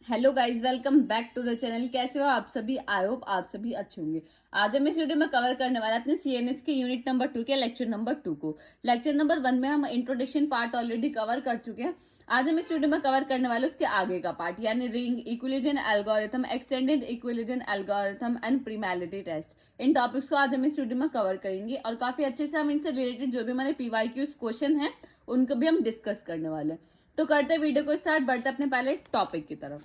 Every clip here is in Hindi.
Hello guys, welcome back to the channel. कैसे हो आप सभी? आई होप आप सभी अच्छे होंगे। आज हम इस वीडियो में कवर करने वाले अपने सीएनएस के यूनिट नंबर 2 के लेक्चर नंबर 2 को। लेक्चर नंबर 1 में हम इंट्रोडक्शन पार्ट ऑलरेडी कवर कर चुके हैं। आज हम इस वीडियो में कवर करने वाले उसके आगे का पार्ट, यानी ring, Euclidean algorithm, extended Euclidean algorithm and primality test. इन टॉपिक्स को आज हम इस वीडियो में कवर करेंगे और काफी अच्छे से हम इनसे रिलेटेड जो भी हमारे पीवाईक्यूज क्वेश्चन है उनको भी हम डिस्कस करने वाले हैं। तो करते वीडियो को स्टार्ट, बढ़ते अपने पहले टॉपिक की तरफ।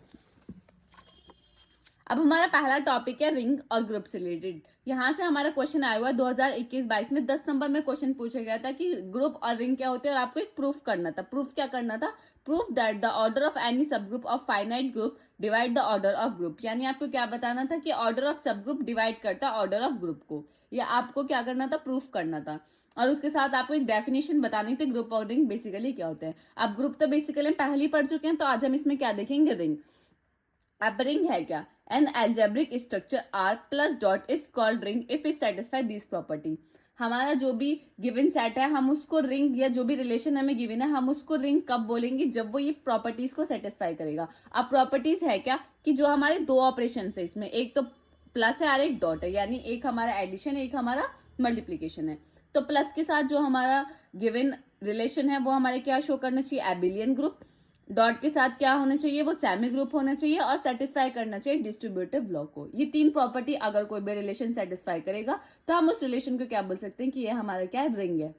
अब हमारा पहला टॉपिक है रिंग और ग्रुप से रिलेटेड। यहाँ से हमारा क्वेश्चन आया हुआ है 2021-22 में 10 नंबर में क्वेश्चन पूछा गया था कि ग्रुप और रिंग क्या होते हैं और आपको एक प्रूफ करना था। प्रूफ क्या करना था? Proof that the order of any subgroup of finite group divide the order of group. यानी आपको क्या बताना था कि order of subgroup divide करता है ऑर्डर ऑफ ग्रुप को। या आपको क्या करना था? प्रूफ करना था। और उसके साथ आपको एक डेफिनेशन बतानी थी ग्रुप और रिंग बेसिकली क्या होते हैं। अब ग्रुप तो बेसिकली हम पहले ही पढ़ चुके हैं, तो आज हम इसमें क्या देखेंगे? रिंग। अब रिंग है क्या? An algebraic structure R plus dot is called ring if it satisfy this property. हमारा जो भी गिवन सेट है हम उसको रिंग, या जो भी रिलेशन हमें गिवन है हम उसको रिंग कब बोलेंगे? जब वो ये प्रॉपर्टीज को सेटिस्फाई करेगा। अब प्रॉपर्टीज है क्या कि जो हमारे दो ऑपरेशन है इसमें, एक तो प्लस है और एक डॉट है, यानी एक हमारा एडिशन है, एक हमारा मल्टीप्लीकेशन है। तो प्लस के साथ जो हमारा गिवन रिलेशन है वो हमारे क्या शो करना चाहिए? Abelian group. डॉट के साथ क्या होना चाहिए? वो सेमी ग्रुप होना चाहिए और सेटिस्फाई करना चाहिए डिस्ट्रीब्यूटिव लॉ को। ये तीन प्रॉपर्टी अगर कोई भी रिलेशन सेटिस्फाई करेगा तो हम उस रिलेशन को क्या बोल सकते हैं कि ये हमारा क्या है? रिंग है।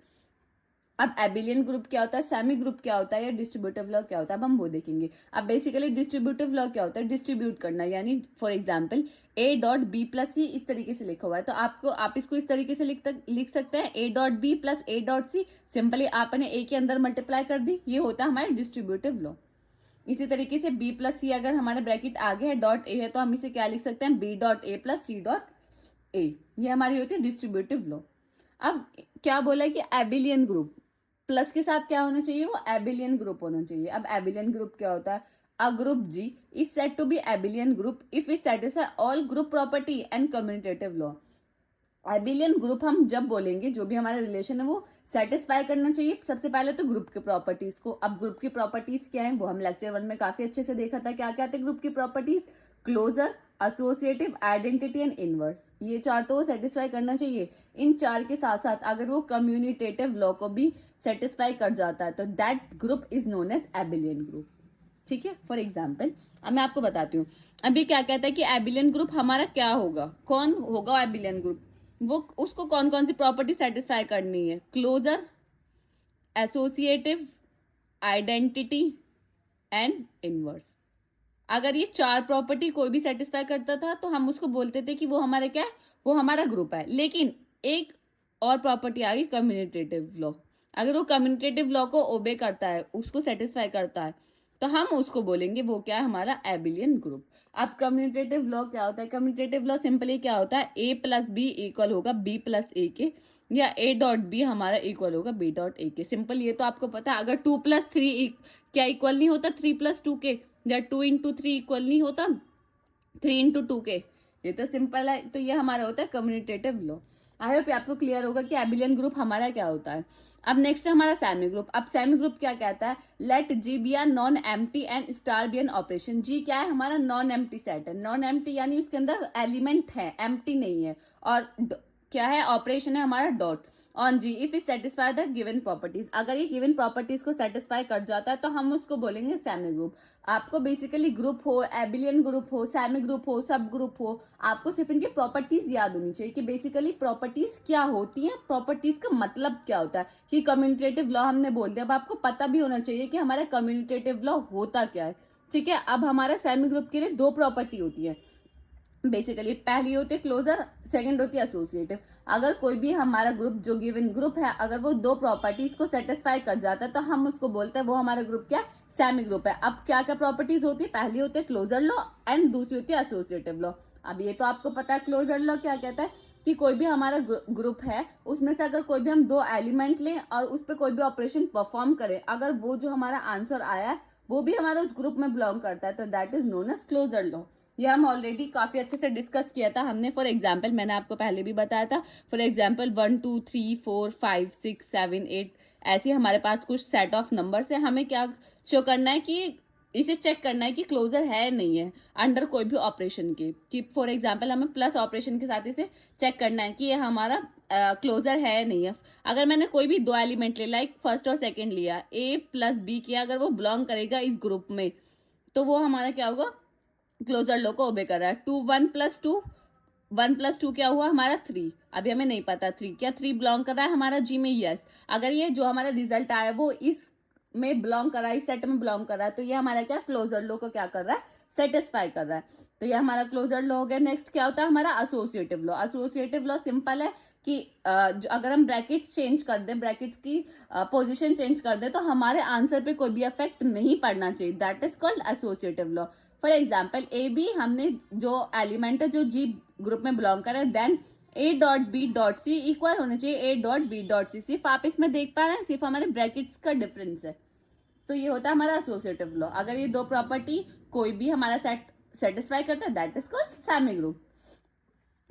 अब एबिलियन ग्रुप क्या होता है, सेमी ग्रुप क्या होता है, या डिस्ट्रीब्यूटिव लॉ क्या होता है, अब हम वो देखेंगे। अब बेसिकली डिस्ट्रीब्यूटिव लॉ क्या होता है? डिस्ट्रीब्यूट करना, यानी for example A dot B plus C इस तरीके से लिखा हुआ है, तो आप इसको इस तरीके से लिख सकते हैं A dot B plus A dot C. Simply आपने ए के अंदर मल्टीप्लाई कर दी, ये होता है हमारा डिस्ट्रीब्यूटिव लॉ। इसी तरीके से बी प्लस सी अगर हमारे ब्रैकेट आगे है डॉट ए है तो हम इसे क्या लिख सकते हैं? B dot A plus C dot A. ये हमारी होती है डिस्ट्रीब्यूटिव लॉ। अब क्या बोला है कि एबिलियन ग्रुप प्लस के साथ क्या होना चाहिए? वो एबिलियन ग्रुप होना चाहिए। अब एबिलियन ग्रुप क्या होता है? A group G is said to be abelian group if it satisfy all group property and commutative law. Abelian group हम जब बोलेंगे जो भी हमारा रिलेशन है वो सेटिस्फाई करना चाहिए सबसे पहले तो ग्रुप की प्रॉपर्टीज को। अब ग्रुप की प्रॉपर्टीज क्या है वो हम लेक्चर 1 में काफी अच्छे से देखा था। क्या क्या थे ग्रुप की properties? Closure, associative, identity and inverse. ये चार तो वो सेटिस्फाई करना चाहिए। इन चार के साथ साथ अगर वो कम्युनिटेटिव लॉ को भी सेटिस्फाई कर जाता है तो that group is known as abelian group. ठीक है, फॉर एग्जाम्पल अब मैं आपको बताती हूँ। अभी क्या कहता है कि एबिलियन ग्रुप हमारा क्या होगा? कौन होगा एबिलियन ग्रुप? वो उसको कौन कौन सी प्रॉपर्टी सेटिस्फाई करनी है? Closure, associative, identity and inverse. अगर ये चार प्रॉपर्टी कोई भी सेटिस्फाई करता था तो हम उसको बोलते थे कि वो हमारे क्या है? वो हमारा ग्रुप है। लेकिन एक और प्रॉपर्टी आ गई, कम्युनिटेटिव लॉ। अगर वो कम्युनिटेटिव लॉ को ओबे करता है, उसको सेटिस्फाई करता है, तो हम उसको बोलेंगे वो क्या है? हमारा एबिलियन ग्रुप। अब कम्युनिटेटिव लॉ क्या होता है? कम्युनिटेटिव लॉ सिंपली क्या होता है? ए प्लस बी इक्वल होगा बी प्लस ए के, या ए डॉट बी हमारा इक्वल होगा बी डॉट ए के। सिंपल, ये तो आपको पता है। अगर 2+3 क्या इक्वल नहीं होता 3+2 के, या 2 × 3 इक्वल नहीं होता 3 × 2 के। ये तो सिंपल है। तो ये हमारा होता है कम्युनिटेटिव लॉ। आई होप आपको क्लियर होगा कि एबिलियन ग्रुप हमारा क्या होता है। अब नेक्स्ट है हमारा सेमी ग्रुप। अब सेमी ग्रुप क्या कहता है? Let G be are non empty and star be an operation. G क्या है? हमारा नॉन एम्प्टी सेट है। नॉन एम्प्टी यानी उसके अंदर एलिमेंट है, एम्प्टी नहीं है। और क्या है? ऑपरेशन है हमारा dot on G if it satisfy the given properties. अगर ये गिवन प्रॉपर्टीज को सेटिस्फाई कर जाता है तो हम उसको बोलेंगे सेमी ग्रुप। आपको बेसिकली ग्रुप हो, एबिलियन ग्रुप हो, सेमी ग्रुप हो, सब ग्रुप हो, आपको सिर्फ इनकी प्रॉपर्टीज याद होनी चाहिए कि बेसिकली प्रॉपर्टीज क्या होती हैं, प्रॉपर्टीज का मतलब क्या होता है। कि कम्युनिटेटिव लॉ हमने बोल दिया, अब आपको पता भी होना चाहिए कि हमारा कम्युनिटेटिव लॉ होता क्या है। ठीक है, अब हमारा सेमी ग्रुप के लिए दो प्रॉपर्टी होती है बेसिकली। पहली होती है क्लोजर, सेकंड होती है एसोसिएटिव। अगर कोई भी हमारा ग्रुप जो गिवन ग्रुप है अगर वो दो प्रॉपर्टीज को सेटिस्फाई कर जाता है तो हम उसको बोलते हैं वो हमारा ग्रुप क्या? सेमी ग्रुप है। अब क्या क्या प्रॉपर्टीज होती है? पहली होती है क्लोजर लॉ एंड दूसरी होती है एसोसिएटिव लॉ। अब ये तो आपको पता है क्लोजर लॉ क्या कहता है कि कोई भी हमारा ग्रुप है उसमें से अगर कोई भी हम दो एलिमेंट लें और उस पर कोई भी ऑपरेशन परफॉर्म करें, अगर वो जो हमारा आंसर आया है वो भी हमारा उस ग्रुप में बिलोंग करता है तो that is known as closure law. ये हम ऑलरेडी काफी अच्छे से डिस्कस किया था हमने। फॉर एग्जाम्पल मैंने आपको पहले भी बताया था। फॉर एग्जाम्पल 1 2 3 4 5 6 7 8 ऐसे हमारे पास कुछ सेट ऑफ नंबर्स है। हमें क्या शो करना है कि इसे चेक करना है कि क्लोजर है नहीं है अंडर कोई भी ऑपरेशन के, कि फॉर एग्जांपल हमें प्लस ऑपरेशन के साथ इसे चेक करना है कि ये हमारा क्लोजर है नहीं है। अगर मैंने कोई भी दो एलिमेंट ले लाइक फर्स्ट और सेकंड लिया, ए प्लस बी किया, अगर वो बिलोंग करेगा इस ग्रुप में तो वो हमारा क्या होगा, क्लोजर लॉ को ओबे कर रहा है। 1 + 2 क्या हुआ हमारा 3। अभी हमें नहीं पता 3 क्या 3 बिलोंग कर रहा है हमारा जी में, यस। अगर ये जो हमारा रिजल्ट आया वो इस में बिलोंग कर रहा है, इस सेट में बिलोंग कर रहा है, तो ये हमारा क्या क्लोजर लॉ को क्या कर रहा है, सेटिस्फाई कर रहा है। तो ये हमारा क्लोजर लॉ हो गया। नेक्स्ट क्या होता है हमारा associative law. Associative law simple है कि अगर हम ब्रैकेट्स चेंज कर दें, ब्रैकेट्स की पोजीशन चेंज कर दें, तो हमारे आंसर पे कोई भी इफेक्ट नहीं पड़ना चाहिए, that is called associative law. For example A B, हमने जो एलिमेंट है जो जी ग्रुप में बिलोंग कर रहा है, देन A.B.C इक्वल होना चाहिए A.B.C। सिर्फ आप इसमें देख पा रहे हैं, सिर्फ हमारे ब्रैकेट्स का डिफरेंस है। तो ये होता है हमारा एसोसिएटिव लॉ। अगर ये दो प्रॉपर्टी कोई भी हमारा सेट सेटिस्फाई करता है, that is called semi group.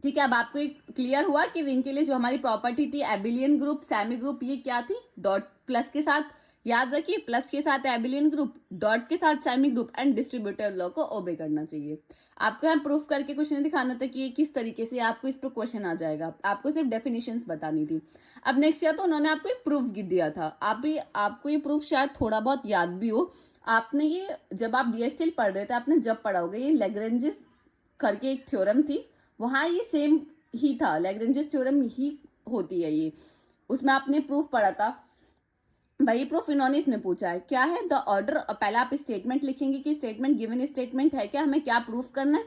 ठीक है, अब आपको एक क्लियर हुआ कि रिंग के लिए जो हमारी प्रॉपर्टी थी एबिलियन ग्रुप, सेमी ग्रुप, ये क्या थी, डॉट प्लस के साथ, याद रखिए प्लस के साथ एबिलियन ग्रुप, डॉट के साथ semi group and distributor law को ओबे करना चाहिए। आपको यहाँ प्रूफ करके कुछ नहीं दिखाना था कि ये किस तरीके से आपको इस पर क्वेश्चन आ जाएगा, आपको सिर्फ डेफिनेशंस बतानी थी। अब नेक्स्ट ईयर तो उन्होंने आपको एक प्रूफ दिया था, आपको ये प्रूफ शायद थोड़ा बहुत याद भी हो। आपने ये जब आप डीएसटीएल पढ़ रहे थे, आपने जब पढ़ा होगा, ये लैग्रेंजेस करके एक थ्योरम थी, वहां ये सेम ही था, लैग्रेंजेस थ्योरम ही होती है ये, उसमें आपने प्रूफ पढ़ा था। वही प्रूफ इन्होंने इसमें पूछा है, क्या है द ऑर्डर। पहले आप स्टेटमेंट लिखेंगे कि स्टेटमेंट गिवन स्टेटमेंट है क्या, हमें क्या प्रूफ करना है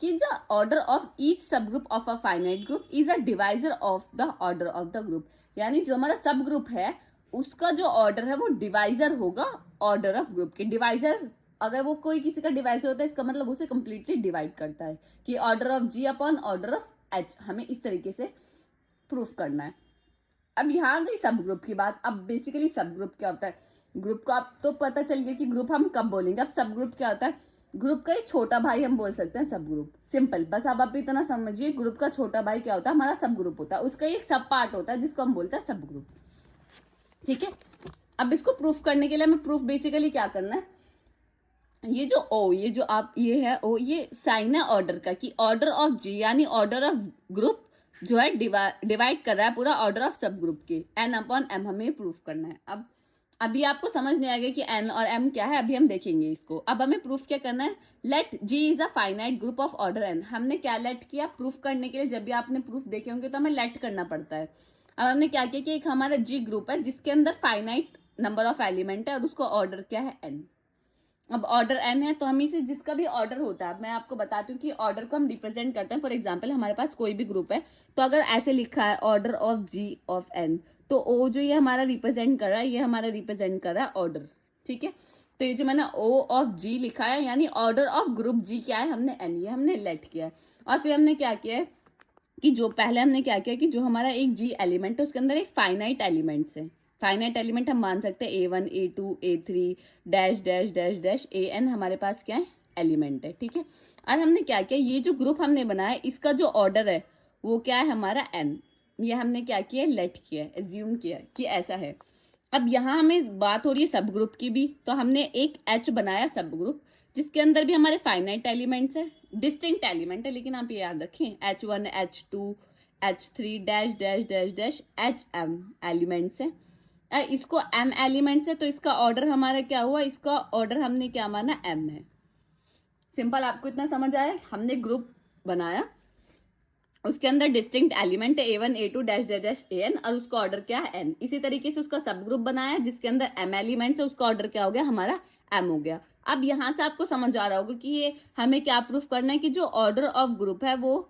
कि द ऑर्डर ऑफ ईच सब group of a finite group is a divisor of the order of the group. यानी जो हमारा सब ग्रुप है उसका जो ऑर्डर है वो डिवाइजर होगा ऑर्डर ऑफ ग्रुप के। डिवाइजर, अगर वो कोई किसी का डिवाइजर होता है इसका मतलब उसे कंप्लीटली डिवाइड करता है, कि order of G upon order of H, हमें इस तरीके से प्रूफ करना है। अब यहाँ गई सब ग्रुप की बात। अब बेसिकली सब ग्रुप क्या होता है, ग्रुप को आप तो पता चल गया कि ग्रुप हम कब बोलेंगे। अब सब ग्रुप क्या होता है, ग्रुप का एक छोटा भाई हम बोल सकते हैं सब ग्रुप, सिंपल। बस आप इतना समझिए, ग्रुप का छोटा भाई क्या होता है, हमारा सब ग्रुप होता है, उसका एक सब पार्ट होता है जिसको हम बोलते हैं सब ग्रुप। ठीक है, अब इसको प्रूफ करने के लिए हमें प्रूफ बेसिकली क्या करना है, ये जो ओ, ये जो आप ये है ओ, ये साइन है ऑर्डर का, कि ऑर्डर ऑफ जी यानी ऑर्डर ऑफ ग्रुप जो है डिवाइड कर रहा है पूरा ऑर्डर ऑफ सब ग्रुप के, एन अपॉन एम हमें प्रूफ करना है। अब अभी आपको समझ नहीं आएगा कि एन और एम क्या है, अभी हम देखेंगे इसको। अब हमें प्रूफ क्या करना है, let G is a finite group of order N. हमने क्या लेट किया, प्रूफ करने के लिए जब भी आपने प्रूफ देखे होंगे तो हमें लेट करना पड़ता है। अब हमने क्या किया कि एक हमारा जी ग्रुप है जिसके अंदर फाइनाइट नंबर ऑफ एलिमेंट है और उसको ऑर्डर क्या है एन। अब ऑर्डर एन है तो हम इसे जिसका भी ऑर्डर होता है, मैं आपको बताती हूँ कि ऑर्डर को हम रिप्रेजेंट करते हैं। फॉर एग्जांपल हमारे पास कोई भी ग्रुप है, तो अगर ऐसे लिखा है order of G of N, तो ओ जो ये हमारा रिप्रेजेंट कर रहा है, ये हमारा रिप्रेजेंट कर रहा है ऑर्डर। ठीक है, तो ये जो मैंने ओ ऑफ जी लिखा है यानी ऑर्डर ऑफ ग्रुप जी क्या है, हमने एन, ये हमने लेट किया है। और फिर हमने क्या किया है कि जो पहले हमने क्या किया कि जो हमारा एक जी एलिमेंट है उसके अंदर एक फाइनाइट एलिमेंट्स है। फाइनाइट एलिमेंट हम मान सकते हैं A1 A2 A3 dash dash dash dash AN हमारे पास क्या है एलिमेंट है। ठीक है, और हमने क्या किया, ये जो ग्रुप हमने बनाया इसका जो ऑर्डर है वो क्या है हमारा n, ये हमने क्या किया लेट किया, एज्यूम किया कि ऐसा है। अब यहाँ हमें बात हो रही है सब ग्रुप की भी, तो हमने एक H बनाया सब ग्रुप जिसके अंदर भी हमारे फाइनाइट एलिमेंट्स है, डिस्टिंक्ट एलिमेंट है, लेकिन आप ये याद रखें H1 H2 H3 dash dash dash dash HM elements है। इसको M एलिमेंट्स है तो इसका ऑर्डर हमारा क्या हुआ, इसका ऑर्डर हमने क्या माना M है। सिंपल, आपको इतना समझ आया, हमने ग्रुप बनाया उसके अंदर डिस्टिंक्ट एलिमेंट है A1 A2 dash dash dash AN और उसका ऑर्डर क्या है N। इसी तरीके से उसका सब ग्रुप बनाया जिसके अंदर M एलिमेंट्स है, उसका ऑर्डर क्या हो गया हमारा M हो गया। अब यहाँ से आपको समझ आ रहा होगा कि ये हमें क्या प्रूफ करना है कि जो ऑर्डर ऑफ ग्रुप है वो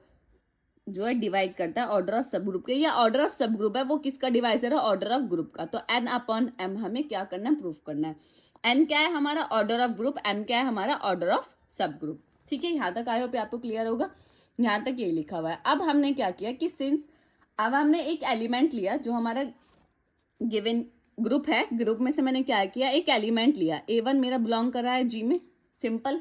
जो है डिवाइड करता है ऑर्डर ऑफ सब ग्रुप के, या ऑर्डर ऑफ सब ग्रुप है वो किसका डिवाइजर है ऑर्डर ऑफ ग्रुप का। तो N अपॉन M हमें क्या करना है प्रूफ करना है। N क्या है हमारा ऑर्डर ऑफ ग्रुप, M क्या है हमारा ऑर्डर ऑफ सब ग्रुप। ठीक है, यहाँ तक आए हो पे आपको क्लियर होगा, यहाँ तक ये लिखा हुआ है। अब हमने क्या किया कि सिंस अब हमने एक एलिमेंट लिया जो हमारा गिवन ग्रुप है, ग्रुप में से मैंने क्या किया एक एलिमेंट लिया, A1 मेरा बिलोंग कर रहा है G में, सिंपल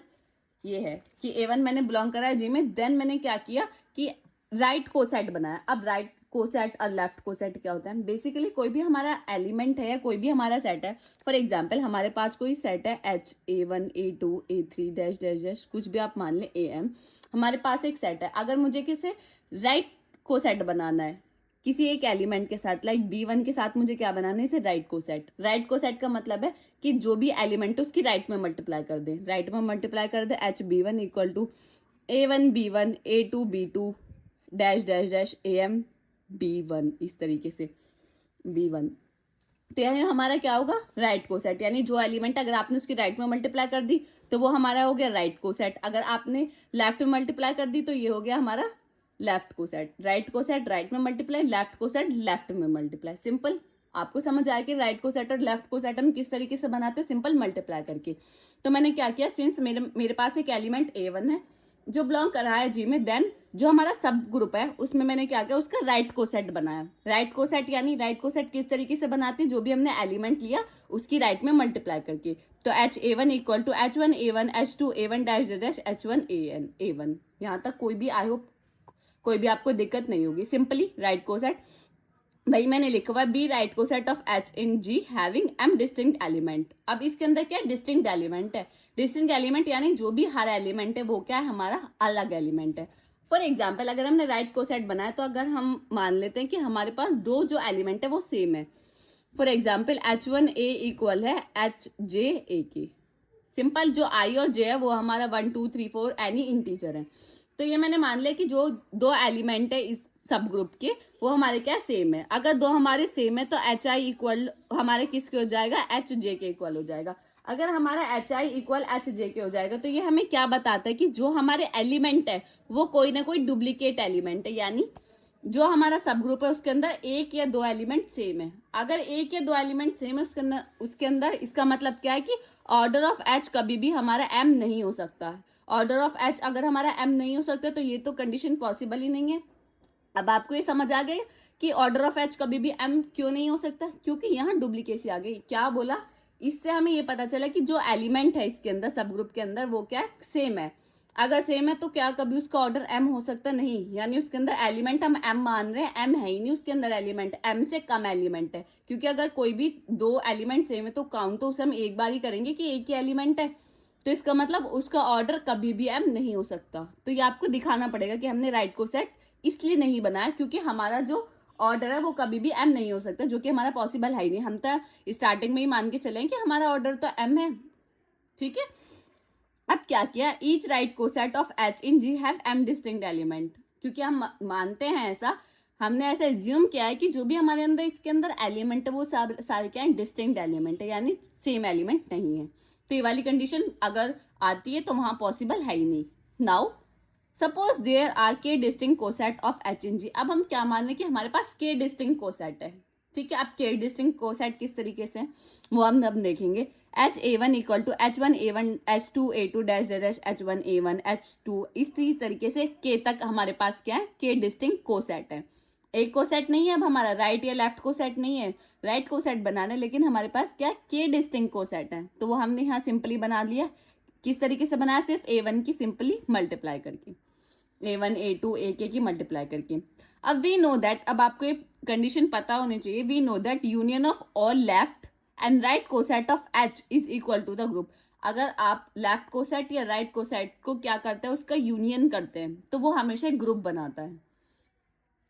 ये है कि A1 मैंने बिलोंग करा है G में। देन मैंने क्या किया कि राइट कोसेट बनाया। अब राइट कोसेट और लेफ्ट कोसेट क्या होता है? बेसिकली कोई भी हमारा एलिमेंट है या कोई भी हमारा सेट है, फॉर एग्जाम्पल हमारे पास कोई सेट है H, A1, A2, A3 dash dash dash, कुछ भी आप मान लें, AM, हमारे पास एक सेट है। अगर मुझे किसे राइट कोसेट बनाना है किसी एक एलिमेंट के साथ, लाइक B1 के साथ मुझे क्या बनाना है, इसे राइट कोसेट। राइट कोसेट का मतलब है कि जो भी एलिमेंट है उसकी राइट में मल्टीप्लाई कर दे, राइट में मल्टीप्लाई कर दे, HB1 equal to A1 B1, A2 B2 dash dash dash AM B1, इस तरीके से B1। तो यह हमारा क्या होगा, राइट कोसेट। यानी जो एलिमेंट अगर आपने उसकी राइट में मल्टीप्लाई कर दी तो वो हमारा हो गया राइट कोसेट, अगर आपने लेफ्ट में मल्टीप्लाई कर दी तो ये हो गया हमारा left coset. Right coset right में मल्टीप्लाई, लेफ्ट कोसेट लेफ्ट में मल्टीप्लाई। सिंपल, आपको समझ आया कि राइट कोसेट और लेफ्ट कोसेट हम किस तरीके से बनाते हैं, सिंपल मल्टीप्लाई करके। तो मैंने क्या किया, सिंस मेरे पास एक एलिमेंट A1 है जो बिलोंग कर रहा है G में, देन जो हमारा सब ग्रुप है उसमें मैंने क्या किया, उसका राइट कोसेट बनाया। राइट कोसेट यानी राइट कोसेट किस तरीके से बनाते हैं, जो भी हमने एलिमेंट लिया उसकी राइट में मल्टीप्लाई करके। तो HA1 equal to H1 A1 H2 A1 dash dash H1 A1। यहाँ तक कोई भी, आई होप कोई भी आपको दिक्कत नहीं होगी। सिंपली राइट कोसेट, भाई मैंने लिखा हुआ be right coset of H in G having M distinct element. अब इसके अंदर क्या डिस्टिंक्ट एलिमेंट है, डिस्टिंक्ट एलिमेंट यानी जो भी हर एलिमेंट है वो क्या है, हमारा अलग एलिमेंट है। फॉर एग्जाम्पल अगर हमने राइट कोसेट बनाया तो अगर हम मान लेते हैं कि हमारे पास दो जो एलिमेंट है वो सेम है, फॉर एग्जाम्पल H1A इक्वल है HJA की। सिंपल, जो I और J है वो हमारा 1 2 3 4 एनी इंटीजर है। तो ये मैंने मान लिया कि जो दो एलिमेंट है इस सब ग्रुप के वो हमारे क्या सेम है। अगर दो हमारे सेम है तो HI इक्वल हमारे किसके हो जाएगा, HJ के इक्वल हो जाएगा। अगर हमारा HI इक्वल HJ के हो जाएगा तो ये हमें क्या बताता है कि जो हमारे एलिमेंट है वो कोई ना कोई डुप्लीकेट एलिमेंट है, यानी जो हमारा सब ग्रुप है उसके अंदर एक या दो एलिमेंट सेम है। अगर एक या दो एलिमेंट सेम है उसके अंदर इसका मतलब क्या है कि ऑर्डर ऑफ H कभी भी हमारा M नहीं हो सकता है। ऑर्डर ऑफ H अगर हमारा M नहीं हो सकता तो ये तो कंडीशन पॉसिबल ही नहीं है। अब आपको ये समझ आ गया कि ऑर्डर ऑफ H कभी भी M क्यों नहीं हो सकता, क्योंकि यहाँ डुप्लीकेसी आ गई। क्या बोला, इससे हमें ये पता चला कि जो एलिमेंट है इसके अंदर सब ग्रुप के अंदर वो क्या सेम है। अगर सेम है तो क्या कभी उसका ऑर्डर M हो सकता नहीं, यानी उसके अंदर एलिमेंट हम M मान रहे हैं, M है ही नहीं उसके अंदर एलिमेंट, M से कम एलिमेंट है। क्योंकि अगर कोई भी दो एलिमेंट सेम है तो काउंट तो उसे हम एक बार ही करेंगे कि एक ही एलिमेंट है, तो इसका मतलब उसका ऑर्डर कभी भी M नहीं हो सकता। तो ये आपको दिखाना पड़ेगा कि हमने राइट कोसेट इसलिए नहीं बनाया क्योंकि हमारा जो ऑर्डर है वो कभी भी M नहीं हो सकता, जो कि हमारा पॉसिबल है ही नहीं। हम तो स्टार्टिंग में ही मान के चलें कि हमारा ऑर्डर तो M है, ठीक है। अब क्या किया, each right coset of H in G have M distinct element. क्योंकि हम मानते हैं ऐसा, हमने ऐसा एज्यूम किया है कि जो भी हमारे अंदर इसके अंदर एलिमेंट है वो सारे क्या है, डिस्टिंक्ट एलिमेंट है, यानी सेम एलिमेंट नहीं है। तो ये वाली कंडीशन अगर आती है तो वहां पॉसिबल है ही नहीं। नाउ सपोज देयर आर के distinct coset of H in G। अब हम क्या मान रहे हैं कि हमारे पास के डिस्टिंक्ट कोसेट है, ठीक है। अब के डिस्टिंक्ट कोसेट किस तरीके से वो हम अब देखेंगे। HA1 equal to H1 A1 H2 A2 dash dash H1 A1 H2, इसी तरीके से के तक हमारे पास क्या है, के डिस्टिंक्ट कोसेट है। एक कोसेट नहीं है अब हमारा, राइट या लेफ्ट कोसेट नहीं है, राइट कोसेट बनाना है, लेकिन हमारे पास क्या के डिस्टिंक्ट कोसेट है। तो वो हमने यहाँ सिंपली बना लिया। किस तरीके से बनाया, सिर्फ A1 की सिंपली मल्टीप्लाई करके, A1 A2 AK की मल्टीप्लाई करके। अब वी नो दैट, अब आपको ये कंडीशन पता होनी चाहिए, we know that union of all left and right coset of H is equal to the group. अगर आप लेफ्ट कोसेट या राइट कोसेट को क्या करते हैं, उसका यूनियन करते हैं तो वो हमेशा एक ग्रुप बनाता है,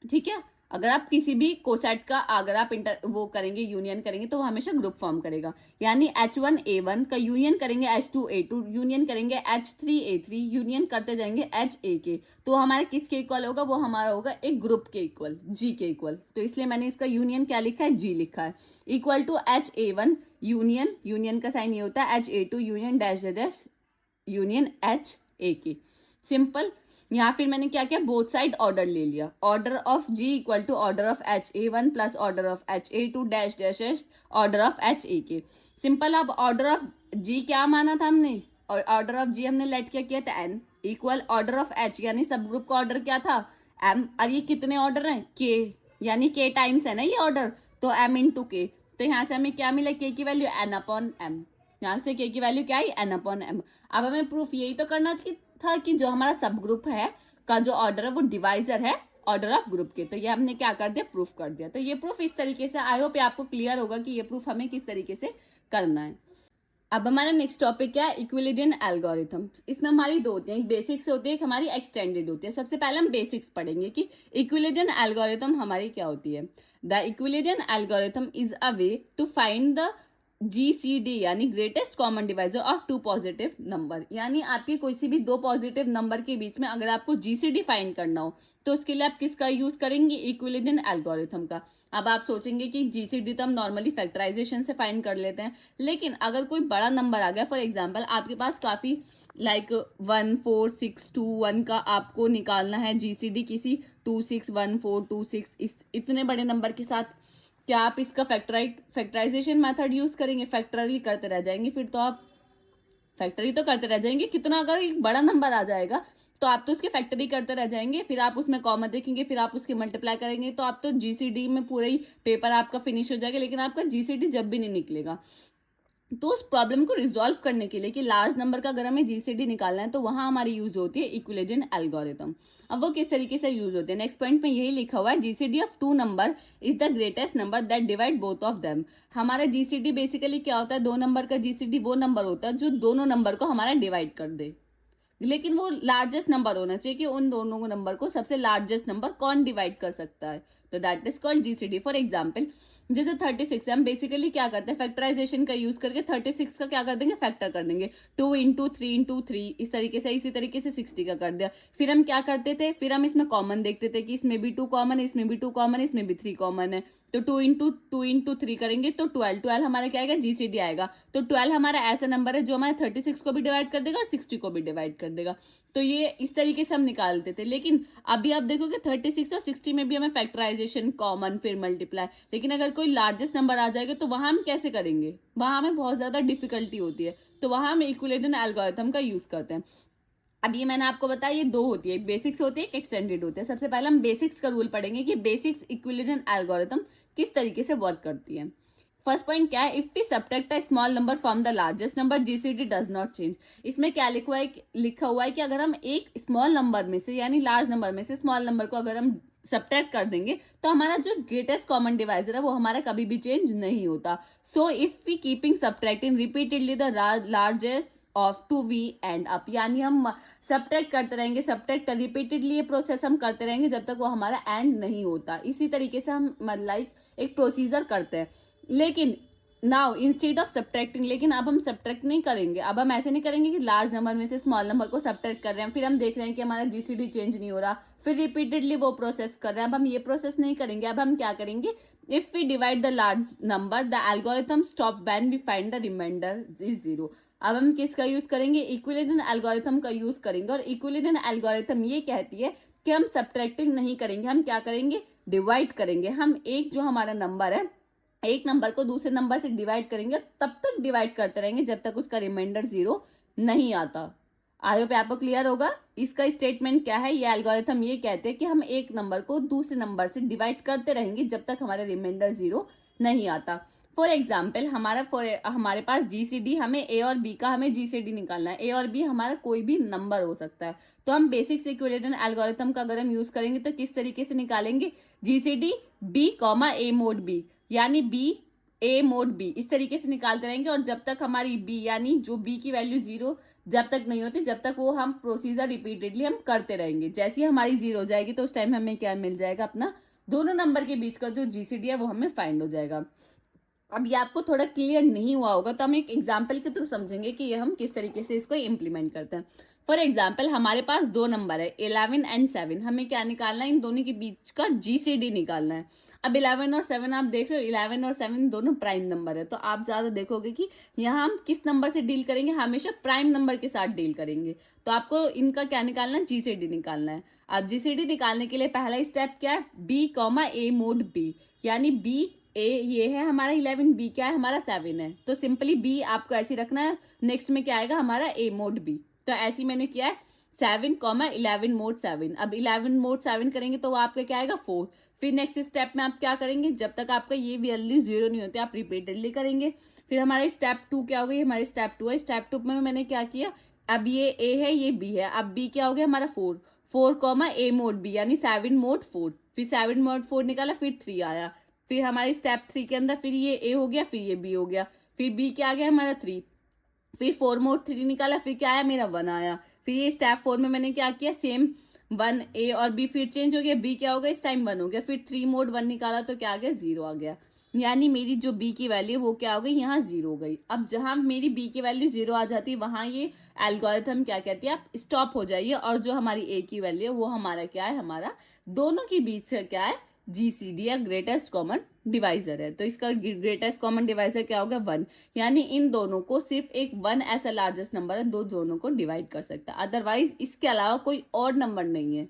ठीक है। अगर आप किसी भी कोसेट का अगर आप वो करेंगे, यूनियन करेंगे तो वो हमेशा ग्रुप फॉर्म करेगा। यानी H1 A1 का यूनियन करेंगे H2 A2, यूनियन करेंगे H3 A3, यूनियन करते जाएंगे HA के, तो हमारे किसके इक्वल होगा, वो हमारा होगा एक ग्रुप के इक्वल, G के इक्वल। तो इसलिए मैंने इसका यूनियन क्या लिखा है, G लिखा है, equal to HA1 union, union का साइन ये होता है HA2 union dash dash union HA के। सिंपल, यहाँ फिर मैंने क्या किया, बोथ साइड ऑर्डर ले लिया। Order of G equal to order of HA1 plus order of HA2 dash dash order of HA के। सिंपल, अब ऑर्डर ऑफ G क्या माना था हमने, और ऑर्डर ऑफ G हमने लेट क्या किया था, N equal order of H, यानी सब ग्रुप का ऑर्डर क्या था, M। और ये कितने ऑर्डर हैं, K, यानी K टाइम्स है ना ये ऑर्डर, तो M इंटू K। तो यहाँ से हमें क्या मिला, K की वैल्यू N अपॉन M, यहाँ से K की वैल्यू क्या आई, N अपॉन M। अब हमें प्रूफ यही तो करना था कि जो हमारा सब ग्रुप है का जो ऑर्डर है वो डिवाइजर है ऑर्डर ऑफ ग्रुप के। तो ये हमने क्या कर दिया, प्रूफ कर दिया। तो ये प्रूफ इस तरीके से, आई होप आपको क्लियर होगा कि ये प्रूफ हमें किस तरीके से करना है। अब हमारा नेक्स्ट टॉपिक क्या है, इक्विलिडियन एल्गोरिथम। इसमें हमारी दो होती है, एक बेसिक्स होती है, एक हमारी एक्सटेंडेड होती है। सबसे पहले हम बेसिक्स पढ़ेंगे कि इक्विलिडियन एल्गोरिथम हमारी क्या होती है। The Euclidean algorithm is a way to find the GCD यानी greatest common divisor of two positive number. यानी आपके कोई सी भी दो पॉजिटिव नंबर के बीच में अगर आपको GCD फाइंड करना हो तो उसके लिए आप किसका यूज करेंगे, इक्विलिडियन एल्गोरिथम का। अब आप सोचेंगे कि GCD तो हम नॉर्मली फैक्टराइजेशन से फाइंड कर लेते हैं, लेकिन अगर कोई बड़ा नंबर आ गया, फॉर एग्जाम्पल आपके पास काफी लाइक 1 4 6 2 1 का आपको निकालना है GCD किसी 2 6 1 4 2 6 इतने बड़े नंबर के साथ, क्या आप इसका फैक्टराइजेशन मेथड यूज करेंगे, फैक्टरी करते रह जाएंगे, फिर तो आप फैक्टरी तो करते रह जाएंगे। कितना अगर एक बड़ा नंबर आ जाएगा तो आप तो उसके फैक्टरी करते रह जाएंगे, फिर आप उसमें कॉमा देखेंगे, फिर आप उसके मल्टीप्लाई करेंगे, तो आप तो GCD में पूरा ही पेपर आपका फिनिश हो जाएगा, लेकिन आपका GCD जब भी नहीं निकलेगा। तो उस प्रॉब्लम को रिजॉल्व करने के लिए कि लार्ज नंबर का अगर हमें GCD निकालना है तो वहां हमारी यूज होती है इक्विलिडियन एल्गोरिथम। अब वो किस तरीके से यूज होते हैं, नेक्स्ट पॉइंट में यही लिखा हुआ है, GCD of two number is the greatest number that divide both of them. हमारा GCD बेसिकली क्या होता है, दो नंबर का GCD वो नंबर होता है जो दोनों नंबर को हमारा डिवाइड कर दे, लेकिन वो लार्जेस्ट नंबर होना चाहिए कि उन दोनों नंबर को सबसे लार्जेस्ट नंबर कौन डिवाइड कर सकता है, तो that is called GCD। For example जैसे 36 है, हम बेसिकली क्या करते हैं, फैक्टराइजेशन का यूज करके 36 का क्या कर देंगे, फैक्टर कर देंगे, 2 इंटू 3 इंटू 3 इस तरीके से, इसी तरीके से 60 का कर दिया। फिर हम क्या करते थे, फिर हम इसमें कॉमन देखते थे कि इसमें भी 2 कॉमन है, इसमें भी 2 कॉमन है, इसमें भी 3 कॉमन है, तो 2 इंटू 3 करेंगे तो 12 हमारा क्या आएगा, GCD आएगा। तो 12 हमारा ऐसा नंबर है जो हमारे 36 को भी डिवाइड कर देगा और 60 को भी डिवाइड कर देगा। तो ये इस तरीके से हम निकालते थे, लेकिन अभी आप देखोगे 36 और 60 में भी हमें फैक्टराइजेशन, कॉमन, फिर मल्टीप्लाई, लेकिन अगर कोई लार्जेस्ट नंबर आ जाएगा तो वहां हम कैसे करेंगे, वहां हमें बहुत ज्यादा डिफिकल्टी होती है, तो वहां हम इक्विलिडियन एल्गोरिथम का यूज करते हैं। अब ये मैंने आपको बताया, ये दो होती है, एक बेसिक्स होती है, एक एक्सटेंडेड होती है। सबसे पहले हम बेसिक्स का रूल पढ़ेंगे कि बेसिक्स इक्विलिडियन एल्गोरिथम किस तरीके से वर्क करती है। फर्स्ट पॉइंट क्या है, if we subtract a small number from the largest number GCD does not change. इसमें क्या लिखा हुआ है कि अगर हम एक स्मॉल नंबर में से यानी लार्ज नंबर में से स्मॉल नंबर को अगर हम सब्ट्रैक्ट कर देंगे तो हमारा जो ग्रेटेस्ट कॉमन डिवाइजर है वो हमारा कभी भी चेंज नहीं होता। So if we keeping subtracting repeatedly the largest of two we end up, यानी हम सब्ट्रैक्ट करते रहेंगे, सब्ट्रैक्ट रिपीटेडली ये प्रोसेस हम करते रहेंगे जब तक वो हमारा एंड नहीं होता। इसी तरीके से हम लाइक एक प्रोसीजर करते हैं। लेकिन नाउ इंस्टेड ऑफ सब्ट्रैक्टिंग, लेकिन अब हम सब्ट्रैक्ट नहीं करेंगे, अब हम ऐसे नहीं करेंगे कि लार्ज नंबर में से स्मॉल नंबर को सब्ट्रैक्ट कर रहे हैं, फिर हम देख रहे हैं कि हमारा GCD चेंज नहीं हो रहा, फिर रिपीटेडली वो प्रोसेस कर रहे हैं। अब हम ये प्रोसेस नहीं करेंगे, अब हम क्या करेंगे, if we divide the large number the algorithm stop when we find the remainder is 0। अब हम किसका यूज करेंगे, इक्विलिडियन एल्गोरिथम का यूज करेंगे, और इक्विलिडियन एल्गोरिथम ये कहती है कि हम सब्ट्रैक्टिंग नहीं करेंगे, हम क्या करेंगे, डिवाइड करेंगे। हम एक जो हमारा नंबर है, एक नंबर को दूसरे नंबर से डिवाइड करेंगे, तब तक डिवाइड करते रहेंगे जब तक उसका रिमाइंडर 0 नहीं आता। आई होप आपको क्लियर होगा। इसका स्टेटमेंट क्या है, ये एल्गोरिथम ये कहते हैं कि हम एक नंबर को दूसरे नंबर से डिवाइड करते रहेंगे जब तक हमारा रिमाइंडर 0 नहीं आता। फॉर एग्जाम्पल हमारे पास GCD, हमें A और B का हमें GCD निकालना है। A और B हमारा कोई भी नंबर हो सकता है, तो हम बेसिक इक्विलिडियन एल्गोरिथम का अगर हम यूज करेंगे तो किस तरीके से निकालेंगे, GCD B, A mod B, यानी B A mod B, इस तरीके से निकालते रहेंगे, और जब तक हमारी B यानी जो B की वैल्यू 0 जब तक नहीं होती, जब तक वो हम प्रोसीजर रिपीटेडली हम करते रहेंगे। जैसे ही हमारी 0 हो जाएगी तो उस टाइम हमें क्या मिल जाएगा, अपना दोनों नंबर के बीच का जो GCD है वो हमें फाइंड हो जाएगा। अब ये आपको थोड़ा क्लियर नहीं हुआ होगा तो हम एक एग्जाम्पल के थ्रू समझेंगे कि ये हम किस तरीके से इसको इम्प्लीमेंट करते हैं। फॉर एग्जाम्पल हमारे पास दो नंबर है 11 एंड 7, हमें क्या निकालना है, इन दोनों के बीच का GCD निकालना है। अब 11 और 7 आप देख रहे हो, 11 और 7 दोनों प्राइम नंबर है, तो आप ज्यादा देखोगे कि यहाँ हम किस नंबर से डील करेंगे, हमेशा प्राइम नंबर के साथ डील करेंगे। तो आपको इनका क्या निकालना है, GCD निकालना है। अब GCD निकालने के लिए पहला स्टेप क्या है, B, A mod B, यानी B A ये है हमारा 11, B क्या है हमारा 7 है, तो सिंपली B आपको ऐसे रखना है। नेक्स्ट में क्या आएगा हमारा A mod B, तो ऐसे मैंने किया है 7, 11 mod 7। अब 11 mod 7 करेंगे तो वो आपका क्या आएगा 4। फिर नेक्स्ट स्टेप में आप क्या करेंगे, जब तक आपका ये वैल्यू 0 नहीं होती आप रिपीटेडली करेंगे। फिर हमारा स्टेप 2 क्या हो गई, हमारे स्टेप 2 है। स्टेप 2 में मैंने क्या किया, अब ये A है ये B है, अब B क्या हो गया हमारा 4 4 कॉमा ए मोड बी यानी 7 मोड 4, फिर 7 मोड 4 निकाला, फिर 3 आया, फिर हमारी स्टेप 3 के अंदर फिर ये ए हो गया, फिर ये बी हो गया, फिर बी क्या आ गया हमारा 3, फिर 4 मोड 3 निकाला, फिर क्या आया मेरा 1 आया, फिर ये स्टेप 4 में मैंने क्या किया सेम 1 ए और बी फिर चेंज हो गया, बी क्या हो गया इस टाइम 1 हो गया, फिर 3 मोड 1 निकाला तो क्या आ गया 0 आ गया, यानी मेरी जो बी की वैल्यू वो क्या हो गई यहाँ 0 हो गई। अब जहां मेरी बी की वैल्यू 0 आ जाती है वहां ये एल्गोरिथम क्या कहती है, आप स्टॉप हो जाइए, और जो हमारी ए की वैल्यू है वो हमारा क्या है, हमारा दोनों के बीच से क्या है जीसीडी या ग्रेटेस्ट कॉमन डिवाइजर है। तो इसका ग्रेटेस्ट कॉमन डिवाइजर क्या होगा 1, यानी इन दोनों को सिर्फ एक 1 ऐसा लार्जेस्ट नंबर है दो दोनों को डिवाइड कर सकता है, अदरवाइज इसके अलावा कोई और नंबर नहीं है।